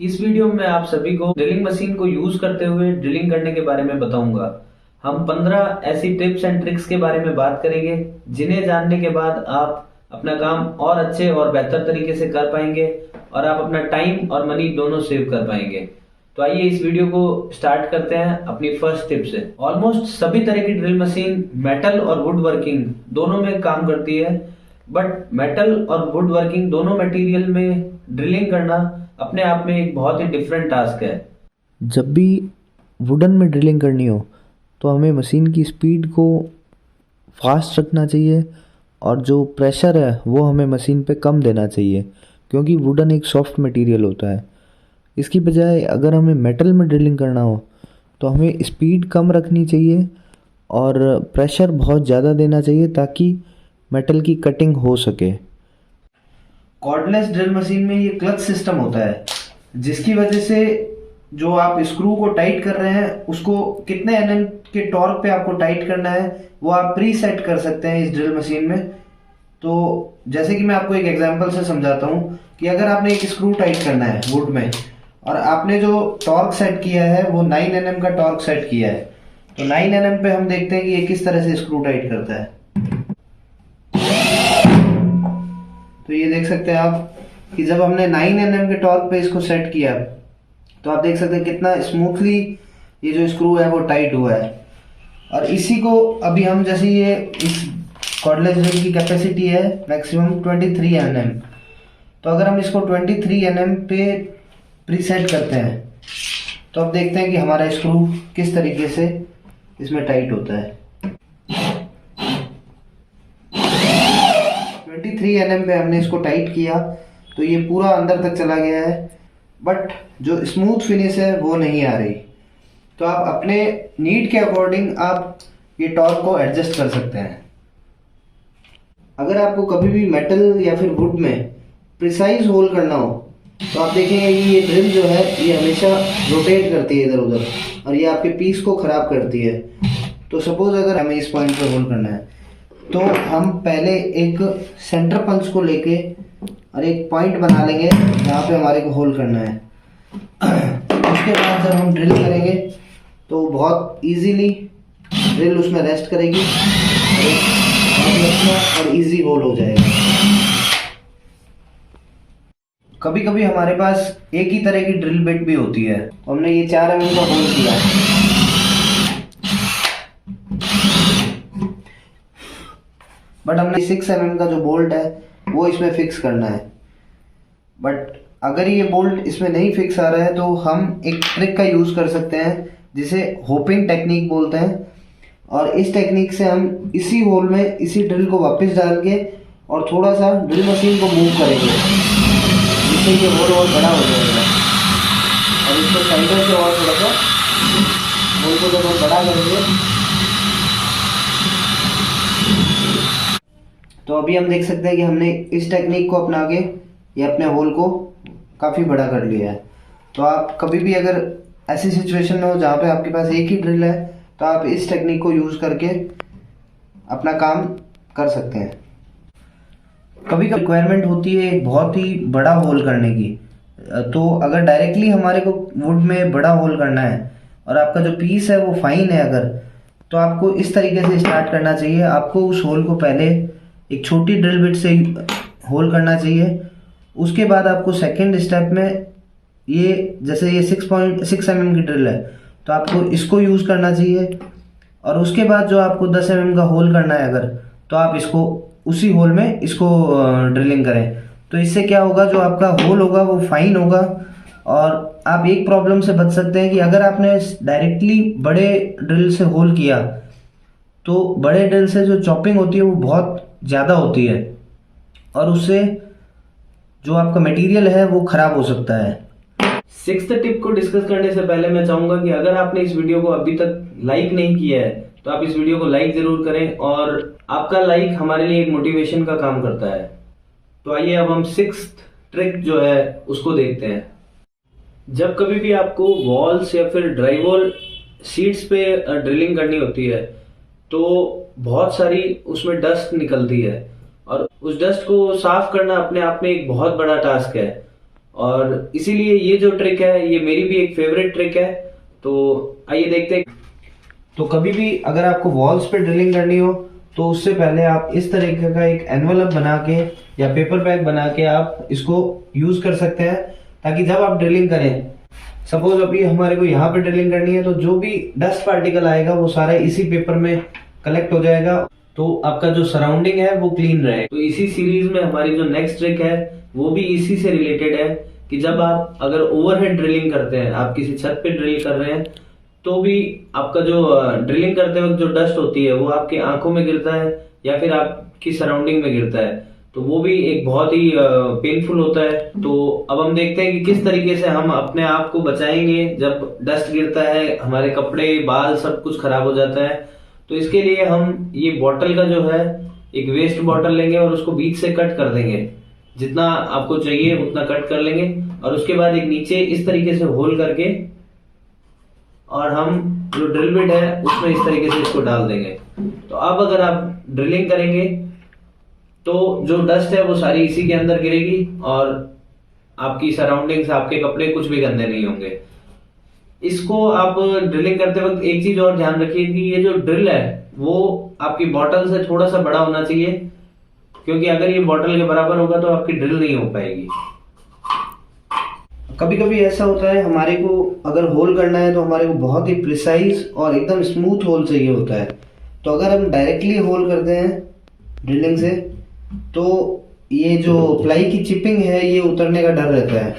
इस वीडियो में आप सभी को ड्रिलिंग मशीन को यूज करते हुए ड्रिलिंग करने के बारे में बताऊंगा। हम 15 ऐसी टिप्स एंड ट्रिक्स के बारे में बात करेंगे जिन्हें जानने के बाद आप अपना काम और अच्छे और बेहतर तरीके से कर पाएंगे और आप अपना टाइम और मनी दोनों सेव कर पाएंगे। तो आइए इस वीडियो को स्टार्ट करते हैं अपनी फर्स्ट टिप से। ऑलमोस्ट सभी तरह की ड्रिल मशीन मेटल और वुड वर्किंग दोनों में काम करती है, बट मेटल और वुड वर्किंग दोनों मटेरियल में ड्रिलिंग करना अपने आप में एक बहुत ही डिफरेंट टास्क है। जब भी वुडन में ड्रिलिंग करनी हो तो हमें मशीन की स्पीड को फास्ट रखना चाहिए और जो प्रेशर है वो हमें मशीन पे कम देना चाहिए, क्योंकि वुडन एक सॉफ्ट मटेरियल होता है। इसकी बजाय अगर हमें मेटल में ड्रिलिंग करना हो तो हमें स्पीड कम रखनी चाहिए और प्रेशर बहुत ज़्यादा देना चाहिए ताकि मेटल की कटिंग हो सके। कॉर्डलेस ड्रिल मशीन में ये क्लच सिस्टम होता है, जिसकी वजह से जो आप स्क्रू को टाइट कर रहे हैं उसको कितने एनएम के टॉर्क पे आपको टाइट करना है वो आप प्री सेट कर सकते हैं इस ड्रिल मशीन में। तो जैसे कि मैं आपको एक एग्जांपल से समझाता हूँ कि अगर आपने एक स्क्रू टाइट करना है वुड में और आपने जो टॉर्क सेट किया है वो 9 एनएम का टॉर्क सेट किया है, तो 9 एनएम पे हम देखते हैं कि ये किस तरह से स्क्रू टाइट करता है। तो ये देख सकते हैं आप कि जब हमने 9 एनएम के टॉर्क पे इसको सेट किया तो आप देख सकते हैं कितना स्मूथली ये जो स्क्रू है वो टाइट हुआ है। और इसी को अभी हम जैसे ये इस कॉर्डलेस ड्रिल की कैपेसिटी है मैक्सिमम 23 एनएम, तो अगर हम इसको 23 एनएम पे प्रीसेट करते हैं तो अब देखते हैं कि हमारा स्क्रू किस तरीके से इसमें टाइट होता है। 23 एनएम पे हमने इसको टाइट किया तो ये पूरा अंदर तक चला गया है, बट जो स्मूथ फिनिश है वो नहीं आ रही। तो आप अपने नीड के अकॉर्डिंग आप ये टॉर्क को एडजस्ट कर सकते हैं। अगर आपको कभी भी मेटल या फिर वुड में प्रिसाइज होल करना हो तो आप देखेंगे कि ये ड्रिल जो है ये हमेशा रोटेट करती है इधर उधर और ये आपके पीस को ख़राब करती है। तो सपोज अगर हमें इस पॉइंट पर होल करना है तो हम पहले एक सेंटर पंच को लेके और एक पॉइंट बना लेंगे जहाँ पे हमारे को होल करना है। उसके बाद जब हम ड्रिल करेंगे तो बहुत इजीली ड्रिल उसमें रेस्ट करेगी और इजी होल हो जाएगा। कभी कभी हमारे पास एक ही तरह की ड्रिल बिट भी होती है। हमने ये 4 एमएम का होल किया, बट हमने 6 एमएम का जो बोल्ट है वो इसमें फिक्स करना है। बट अगर ये बोल्ट इसमें नहीं फिक्स आ रहा है तो हम एक ट्रिक का यूज़ कर सकते हैं जिसे होपिंग टेक्निक बोलते हैं। और इस टेक्निक से हम इसी होल में इसी ड्रिल को वापस डाल के और थोड़ा सा ड्रिल मशीन को मूव करेंगे जिससे ये होल और बड़ा हो जाएगा। और इसको सेंटर से और थोड़ा सा होल को जब हम बड़ा करेंगे तो अभी हम देख सकते हैं कि हमने इस टेक्निक को अपना के ये अपने होल को काफ़ी बड़ा कर लिया है। तो आप कभी भी अगर ऐसी सिचुएशन में हो जहाँ पे आपके पास एक ही ड्रिल है तो आप इस टेक्निक को यूज़ करके अपना काम कर सकते हैं। कभी कभी रिक्वायरमेंट होती है एक बहुत ही बड़ा होल करने की, तो अगर डायरेक्टली हमारे को वुड में बड़ा होल करना है और आपका जो पीस है वो फाइन है अगर, तो आपको इस तरीके से स्टार्ट करना चाहिए। आपको उस होल को पहले एक छोटी ड्रिल बिट से होल करना चाहिए। उसके बाद आपको सेकंड स्टेप में ये जैसे ये 6.6 एमएम की ड्रिल है तो आपको इसको यूज़ करना चाहिए। और उसके बाद जो आपको 10 एमएम का होल करना है अगर, तो आप इसको उसी होल में इसको ड्रिलिंग करें। तो इससे क्या होगा, जो आपका होल होगा वो फाइन होगा और आप एक प्रॉब्लम से बच सकते हैं कि अगर आपने डायरेक्टली बड़े ड्रिल से होल किया तो बड़े ड्रिल से जो चॉपिंग होती है वो बहुत ज़्यादा होती है और उससे जो आपका मटेरियल है वो ख़राब हो सकता है। 6th टिप को डिस्कस करने से पहले मैं चाहूंगा कि अगर आपने इस वीडियो को अभी तक लाइक नहीं किया है तो आप इस वीडियो को लाइक जरूर करें, और आपका लाइक हमारे लिए एक मोटिवेशन का काम करता है। तो आइए अब हम 6th ट्रिक जो है उसको देखते हैं। जब कभी भी आपको वॉल्स या फिर ड्राईवॉल शीट्स पे ड्रिलिंग करनी होती है तो बहुत सारी उसमें डस्ट निकलती है और उस डस्ट को साफ करना अपने आप में एक बहुत बड़ा टास्क है। और इसीलिए ये जो ट्रिक है ये मेरी भी एक फेवरेट ट्रिक है। तो आइए देखते हैं। तो कभी भी अगर आपको वॉल्स पे ड्रिलिंग करनी हो तो उससे पहले आप इस तरीके का एक एनवलप बना के या पेपर बैग बना के आप इसको यूज कर सकते हैं, ताकि जब आप ड्रिलिंग करें, सपोज अभी हमारे को यहाँ पे ड्रिलिंग करनी है, तो जो भी डस्ट पार्टिकल आएगा वो सारा इसी पेपर में कलेक्ट हो जाएगा, तो आपका जो सराउंडिंग है वो क्लीन रहे। तो इसी सीरीज में हमारी जो नेक्स्ट ट्रिक है वो भी इसी से रिलेटेड है कि जब आप अगर ओवरहेड ड्रिलिंग करते हैं, आप किसी छत पे ड्रिल कर रहे हैं, तो भी आपका जो ड्रिलिंग करते वक्त जो डस्ट होती है वो आपकी आंखों में गिरता है या फिर आपकी सराउंडिंग में गिरता है, तो वो भी एक बहुत ही पेनफुल होता है। तो अब हम देखते हैं कि किस तरीके से हम अपने आप को बचाएंगे जब डस्ट गिरता है, हमारे कपड़े बाल सब कुछ खराब हो जाता है। तो इसके लिए हम ये बॉटल का जो है एक वेस्ट बॉटल लेंगे और उसको बीच से कट कर देंगे, जितना आपको चाहिए उतना कट कर लेंगे, और उसके बाद एक नीचे इस तरीके से होल करके और हम जो ड्रिल बिट है उसमें इस तरीके से इसको डाल देंगे। तो अब अगर आप ड्रिलिंग करेंगे तो जो डस्ट है वो सारी इसी के अंदर गिरेगी और आपकी सराउंडिंग्स, आपके कपड़े कुछ भी गंदे नहीं होंगे। इसको आप ड्रिलिंग करते वक्त एक चीज और ध्यान रखिए कि ये जो ड्रिल है वो आपकी बॉटल से थोड़ा सा बड़ा होना चाहिए, क्योंकि अगर ये बॉटल के बराबर होगा तो आपकी ड्रिल नहीं हो पाएगी। कभी कभी ऐसा होता है हमारे को अगर होल करना है तो हमारे को बहुत ही प्रिसाइज और एकदम स्मूथ होल चाहिए होता है। तो अगर हम डायरेक्टली होल करते हैं ड्रिलिंग से तो ये जो प्लाई की चिपिंग है ये उतरने का डर रहता है।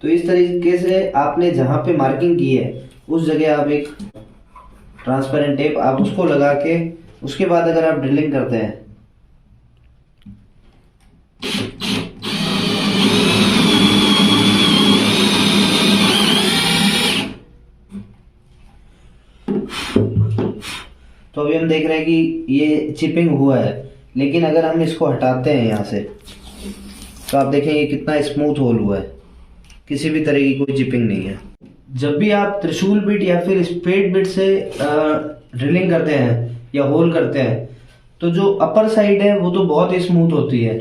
तो इस तरीके से आपने जहाँ पे मार्किंग की है उस जगह आप एक ट्रांसपेरेंट टेप आप उसको लगा के उसके बाद अगर आप ड्रिलिंग करते हैं तो अभी हम देख रहे हैं कि ये चिपिंग हुआ है, लेकिन अगर हम इसको हटाते हैं यहाँ से तो आप देखेंगे कितना स्मूथ होल हुआ है, किसी भी तरह की कोई चिपिंग नहीं है। जब भी आप त्रिशूल बिट या फिर स्पेड बिट से ड्रिलिंग करते हैं या होल करते हैं तो जो अपर साइड है वो तो बहुत ही स्मूथ होती है,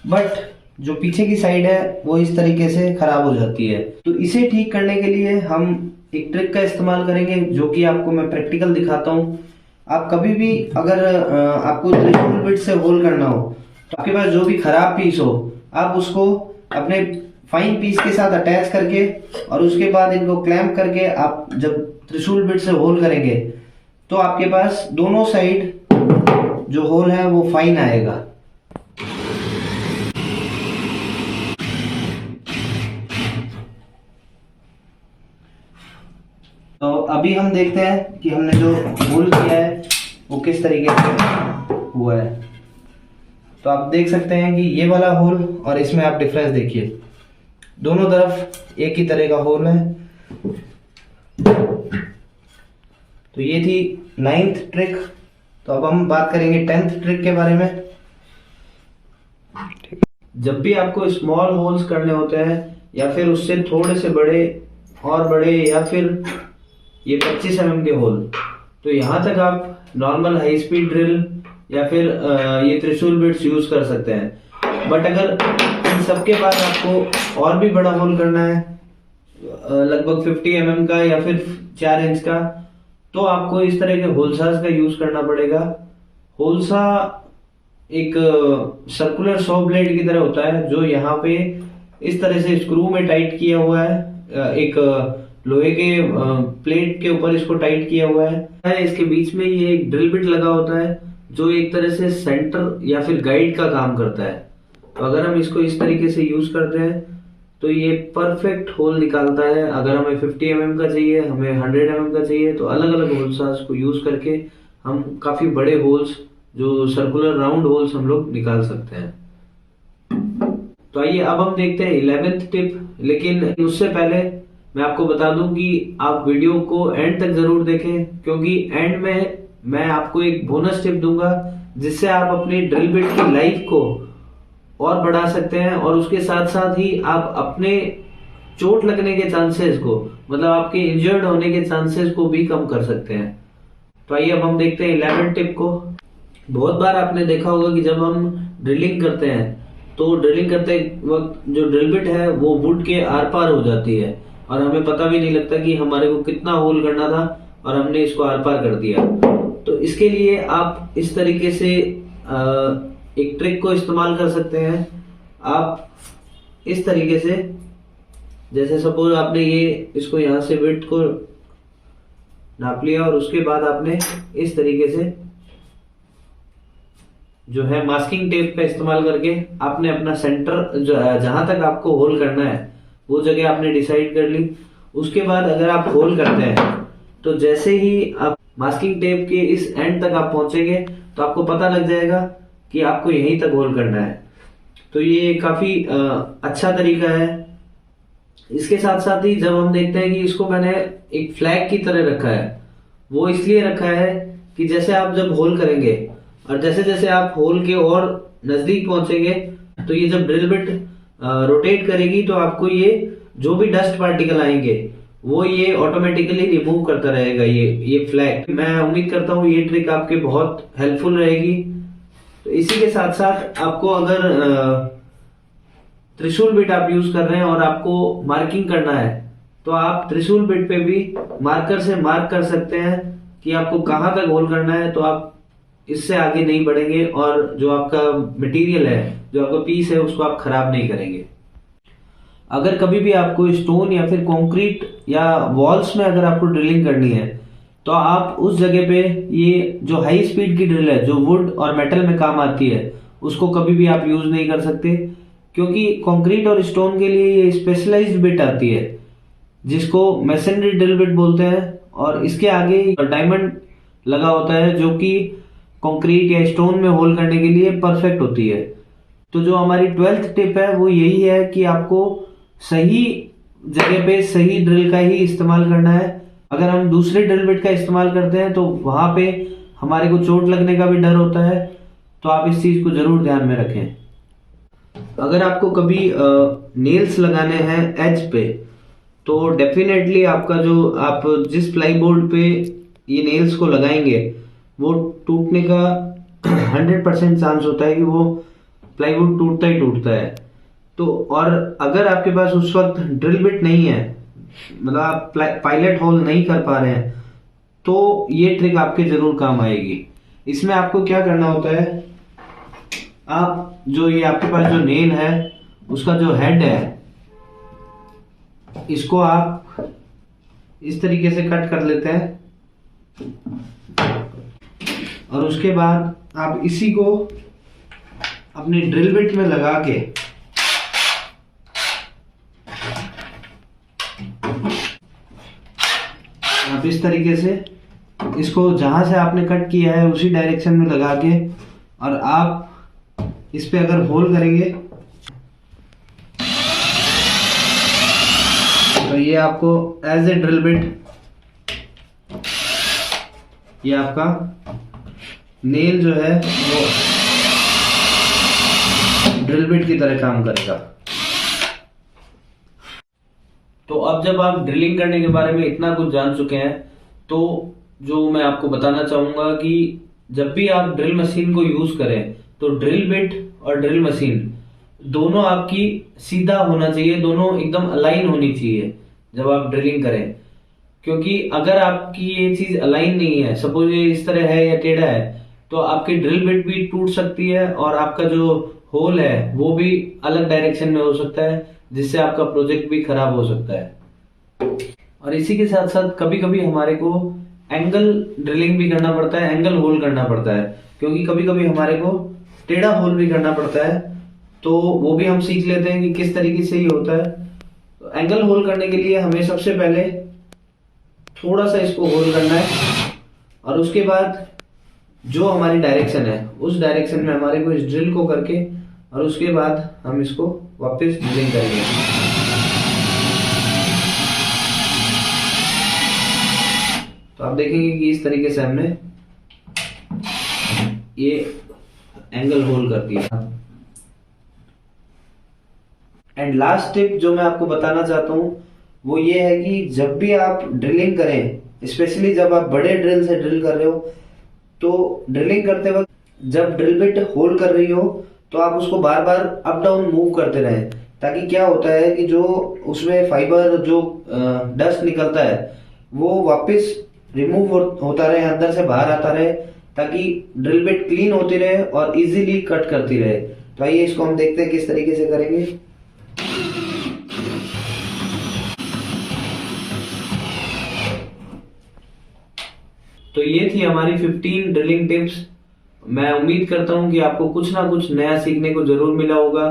बट जो पीछे की साइड है वो इस तरीके से खराब हो जाती है। तो इसे ठीक करने के लिए हम एक ट्रिक का इस्तेमाल करेंगे जो कि आपको मैं प्रैक्टिकल दिखाता हूँ। आप कभी भी अगर आपको त्रिशूल बिट से होल करना हो तो आपके पास जो भी खराब पीस हो आप उसको अपने फाइन पीस के साथ अटैच करके और उसके बाद इनको क्लैंप करके आप जब त्रिशूल बिट से होल करेंगे तो आपके पास दोनों साइड जो होल है वो फाइन आएगा। तो अभी हम देखते हैं कि हमने जो होल किया है वो किस तरीके से हुआ है। तो आप देख सकते हैं कि ये वाला होल और इसमें आप डिफरेंस देखिए, दोनों तरफ एक ही तरह का होल है। तो ये थी 9th ट्रिक। तो अब हम बात करेंगे 10th ट्रिक के बारे में। जब भी आपको स्मॉल होल्स करने होते हैं या फिर उससे थोड़े से बड़े और बड़े या फिर ये 25 mm के होल, तो यहाँ तक आप नॉर्मल हाई स्पीड ड्रिल या फिर ये त्रिशूल बिट्स यूज कर सकते हैं। बट अगर इन सबके बाद आपको और भी बड़ा होल करना है लगभग 50 mm का या फिर 4 इंच का, तो आपको इस तरह के होलसाज का यूज करना पड़ेगा। होलसा एक सर्कुलर सॉ ब्लेड की तरह होता है जो यहाँ पे इस तरह से स्क्रू में टाइट किया हुआ है, एक लोहे के प्लेट के ऊपर इसको टाइट किया हुआ है। इसके बीच में ये एक ड्रिल बिट लगा होता है जो एक तरह से सेंटर या फिर गाइड का काम करता है। तो अगर हम इसको इस तरीके से यूज करते हैं तो ये परफेक्ट होल निकालता है। अगर हमें 50 mm का चाहिए, हमें 100 mm का चाहिए, तो अलग अलग होल्स को यूज करके हम काफी बड़े होल्स, जो सर्कुलर राउंड होल्स, हम लोग निकाल सकते हैं। तो आइए अब हम देखते हैं 11th टिप। लेकिन उससे पहले मैं आपको बता दूं कि आप वीडियो को एंड तक जरूर देखें, क्योंकि एंड में मैं आपको एक बोनस टिप दूंगा जिससे आप अपनी ड्रिल बिट की लाइफ को और बढ़ा सकते हैं और उसके साथ साथ ही आप अपने चोट लगने के चांसेस को, मतलब आपके इंजर्ड होने के चांसेस को भी कम कर सकते हैं। तो आइए अब हम देखते हैं 11th टिप को। बहुत बार आपने देखा होगा कि जब हम ड्रिलिंग करते हैं तो ड्रिलिंग करते वक्त जो ड्रिल बिट है वो वुड के आर पार हो जाती है और हमें पता भी नहीं लगता कि हमारे को कितना होल करना था और हमने इसको आर पार कर दिया। तो इसके लिए आप इस तरीके से एक ट्रिक को इस्तेमाल कर सकते हैं। आप इस तरीके से, जैसे सपोज आपने ये इसको यहाँ से विड्थ को नाप लिया और उसके बाद आपने इस तरीके से जो है मास्किंग टेप का इस्तेमाल करके आपने अपना सेंटर जहां तक आपको होल करना है वो जगह आपने डिसाइड कर ली। उसके बाद अगर आप होल करते हैं तो जैसे ही आप मास्किंग टेप के इस एंड तक आप पहुंचेंगे तो आपको पता लग जाएगा कि आपको यहीं तक होल करना है। तो ये काफी अच्छा तरीका है। इसके साथ साथ ही जब हम देखते हैं कि इसको मैंने एक फ्लैग की तरह रखा है, वो इसलिए रखा है कि जैसे आप जब होल करेंगे और जैसे जैसे आप होल के और नजदीक पहुंचेंगे तो ये जब ड्रिल बिट रोटेट करेगी तो आपको ये जो भी डस्ट पार्टिकल आएंगे वो ये ऑटोमेटिकली रिमूव करता रहेगा ये फ्लैग। मैं उम्मीद करता हूँ ये ट्रिक आपके बहुत हेल्पफुल रहेगी। तो इसी के साथ साथ आपको अगर त्रिशूल बिट आप यूज कर रहे हैं और आपको मार्किंग करना है तो आप त्रिशूल बिट पे भी मार्कर से मार्क कर सकते हैं कि आपको कहां तक होल करना है। तो आप इससे आगे नहीं बढ़ेंगे और जो आपका मटेरियल है, जो आपका पीस है, उसको आप खराब नहीं करेंगे। अगर कभी भी आपको स्टोन या फिर कंक्रीट या वॉल्स में अगर आपको ड्रिलिंग करनी है तो आप उस जगह पे ये जो हाई स्पीड की ड्रिल है जो वुड और मेटल में काम आती है उसको कभी भी आप यूज नहीं कर सकते, क्योंकि कंक्रीट और स्टोन के लिए ये स्पेशलाइज्ड बिट आती है जिसको मैसनरी ड्रिल बिट बोलते हैं और इसके आगे डायमंड लगा होता है जो कि कंक्रीट या स्टोन में होल करने के लिए परफेक्ट होती है। तो जो हमारी 12th टिप है वो यही है कि आपको सही जगह पे सही ड्रिल का ही इस्तेमाल करना है। अगर हम दूसरे ड्रिल बिट का इस्तेमाल करते हैं तो वहां पे हमारे को चोट लगने का भी डर होता है, तो आप इस चीज को जरूर ध्यान में रखें। अगर आपको कभी नेल्स लगाने हैं एज पे तो डेफिनेटली आपका जो आप जिस प्लाईबोर्ड पे ये नेल्स को लगाएंगे वो टूटने का 100% चांस होता है कि वो प्लाईवुड टूटता ही टूटता है। तो और अगर आपके पास उस वक्त ड्रिल बिट नहीं है, मतलब आप पायलट होल नहीं कर पा रहे हैं, तो ये ट्रिक आपके जरूर काम आएगी। इसमें आपको क्या करना होता है, आप जो ये आपके पास जो नेल है उसका जो हेड है इसको आप इस तरीके से कट कर लेते हैं और उसके बाद आप इसी को अपनी ड्रिल बिट में लगा के आप इस तरीके से इसको जहां से आपने कट किया है उसी डायरेक्शन में लगा के और आप इस पे अगर होल करेंगे तो ये आपको एज ए ड्रिल बिट ये आपका नेल जो है वो ड्रिल बिट की तरह काम करेगा। तो अब जब आप ड्रिलिंग करने के बारे में इतना कुछ जान चुके हैं तो जो मैं आपको बताना चाहूंगा कि जब भी आप ड्रिल मशीन को यूज करें तो ड्रिल बिट और ड्रिल मशीन दोनों आपकी सीधा होना चाहिए, दोनों एकदम अलाइन होनी चाहिए जब आप ड्रिलिंग करें। क्योंकि अगर आपकी ये चीज अलाइन नहीं है, सपोज ये इस तरह है या टेढ़ा है, तो आपकी ड्रिल बिट भी टूट सकती है और आपका जो होल है वो भी अलग डायरेक्शन में हो सकता है, जिससे आपका प्रोजेक्ट भी खराब हो सकता है। और इसी के साथ साथ कभी कभी हमारे को एंगल ड्रिलिंग भी करना पड़ता है, एंगल होल करना पड़ता है, क्योंकि कभी कभी हमारे को टेढ़ा होल भी करना पड़ता है। तो वो भी हम सीख लेते हैं कि किस तरीके से ये होता है। तो एंगल होल करने के लिए हमें सबसे पहले थोड़ा सा इसको होल करना है और उसके बाद जो हमारी डायरेक्शन है उस डायरेक्शन में हमारे को इस ड्रिल को करके और उसके बाद हम इसको वापस ड्रिलिंग करेंगे। तो आप देखेंगे कि इस तरीके से हमने ये एंगल होल कर दिया। एंड लास्ट टिप जो मैं आपको बताना चाहता हूं वो ये है कि जब भी आप ड्रिलिंग करें, स्पेशली जब आप बड़े ड्रिल से ड्रिल कर रहे हो, तो ड्रिलिंग करते वक्त जब ड्रिल बिट होल कर रही हो तो आप उसको बार बार अप डाउन मूव करते रहें, ताकि क्या होता है कि जो उसमें फाइबर जो डस्ट निकलता है वो वापस रिमूव होता रहे, अंदर से बाहर आता रहे, ताकि ड्रिल बिट क्लीन होती रहे और इजीली कट करती रहे। तो आइए इसको हम देखते हैं किस तरीके से करेंगे। तो ये थी हमारी 15 ड्रिलिंग टिप्स। मैं उम्मीद करता हूँ कि आपको कुछ ना कुछ नया सीखने को जरूर मिला होगा।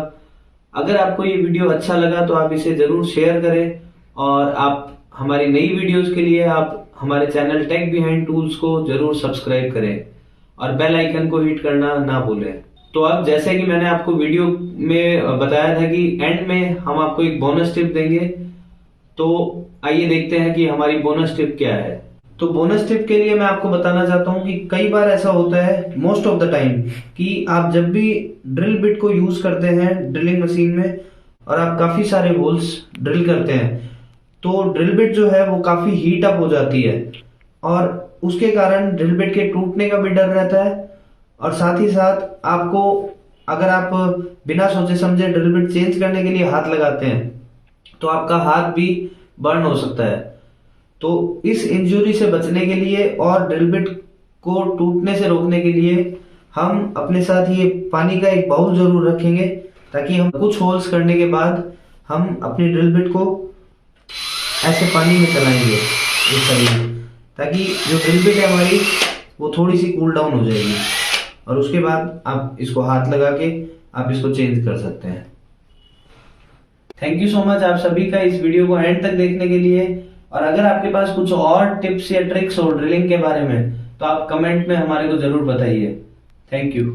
अगर आपको ये वीडियो अच्छा लगा तो आप इसे जरूर शेयर करें, और आप हमारी नई वीडियोस के लिए आप हमारे चैनल टेक बिहाइंड टूल्स को जरूर सब्सक्राइब करें और बेल आइकन को हिट करना ना भूलें। तो अब जैसे कि मैंने आपको वीडियो में बताया था कि एंड में हम आपको एक बोनस टिप देंगे, तो आइए देखते हैं कि हमारी बोनस टिप क्या है। तो बोनस टिप के लिए मैं आपको बताना चाहता हूं कि कई बार ऐसा होता है, मोस्ट ऑफ द टाइम, कि आप जब भी ड्रिल बिट को यूज करते हैं ड्रिलिंग मशीन में और आप काफी सारे होल्स ड्रिल करते हैं, तो ड्रिल बिट जो है वो काफी हीट अप हो जाती है और उसके कारण ड्रिल बिट के टूटने का भी डर रहता है। और साथ ही साथ आपको, अगर आप बिना सोचे समझे ड्रिल बिट चेंज करने के लिए हाथ लगाते हैं तो आपका हाथ भी बर्न हो सकता है। तो इस इंजरी से बचने के लिए और ड्रिल बिट को टूटने से रोकने के लिए हम अपने साथ ये पानी का एक बाउल जरूर रखेंगे, ताकि हम कुछ होल्स करने के बाद हम अपनी ड्रिल बिट को ऐसे पानी में चलाएंगे इस तरीके, ताकि जो ड्रिल बिट है हमारी वो थोड़ी सी कूल डाउन हो जाएगी और उसके बाद आप इसको हाथ लगा के आप इसको चेंज कर सकते हैं। थैंक यू सो मच आप सभी का इस वीडियो को एंड तक देखने के लिए। और अगर आपके पास कुछ और टिप्स या ट्रिक्स हो ड्रिलिंग के बारे में तो आप कमेंट में हमारे को जरूर बताइए। Thank you.